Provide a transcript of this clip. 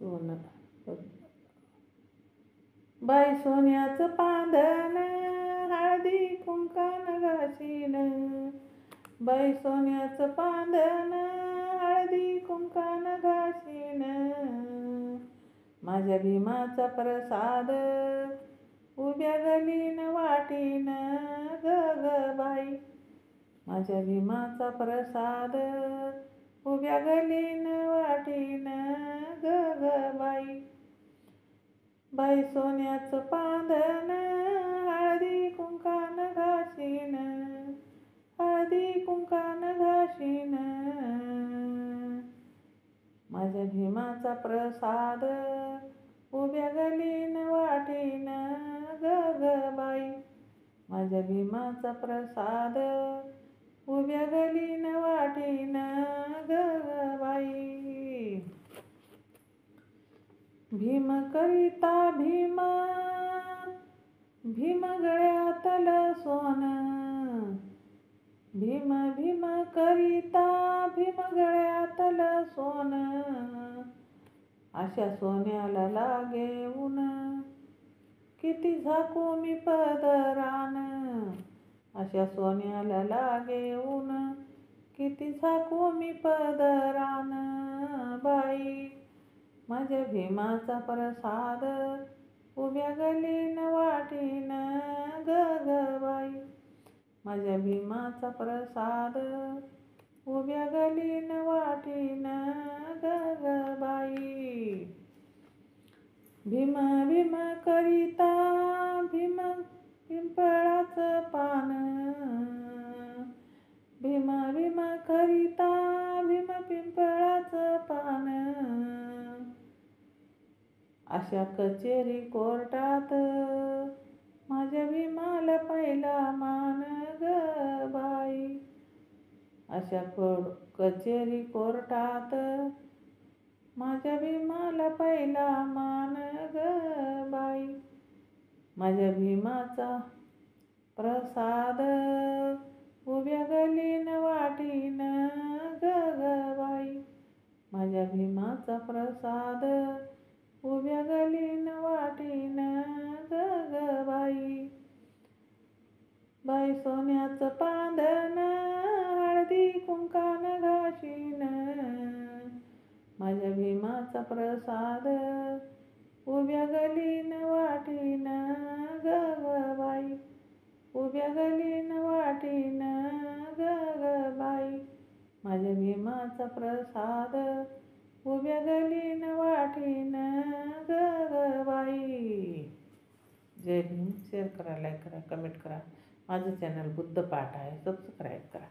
सोनं बाई सोन्याचं पांधन हळदी कुंकान घासीन, बाई सोन्याचं पांधन हळदी कुंकान घासीन, माझ्या भीमाचा प्रसाद उभ्या गलीन वाटीन ग ग बाई, माझ्या भीमाचा प्रसाद उभ्या गलीन वाटीन ग ग बाई, बाई सोन्याचं पांधन हळदी कुंकान घासीन, हळदी कुंकान घासीन, माझ्या भीमाचा प्रसाद उभ्या गलीन वाटीन ग ग बाई, माझ्या भीमाचा प्रसाद उभ्या गलीन वाटीन ग ग बाई, भीम करिता भीम भीम गळ्यातलं सोनं, भीम भीम करिता भीम गळ्यातलं सोनं, अशा सोन्याला लागे ऊन किती झाकू मी पदरान, अशा सोन्याला लागे ऊन किती झाकू मी पदरान बाई, माझ्या भीमाचा प्रसाद उभ्या गलीन वाटीन ग ग बाई, माझ्या भीमाचा प्रसाद उभ्या गलीन वाटीन ग ग बाई, भीम भीम करिता भीम पिंपळाचं पान, भीम भीम करिता भीम पिंपळाचं पान, अशा कचेरी कोर्टात माझ्या भीमाला पहिला मान ग बाई, अशा कचेरी कोर्टात माझ्या भीमाला पहिला मान ग बाई, माझ्या भीमाचा प्रसाद उभ्या गलीन वाटीन ग ग बाई, माझ्या भीमाचा प्रसाद उभ्या गलीन वाटीन ग ग बाई, बाई सोन्याचं पांधन हळदी कुंकान घासीन, माझ्या भीमाचा प्रसाद उभ्या गलीन वाटीन ग ग बाई, उभ्या गलीन वाटीन ग ग बाई, माझ्या भीमाचा प्रसाद उभ्या गलीन वाटीन ग ग बाई. जय भीम. शेअर करा, लाईक करा, कमेंट करा. माझं चॅनल बुद्ध पाठ आहे, सबस्क्राईब करा.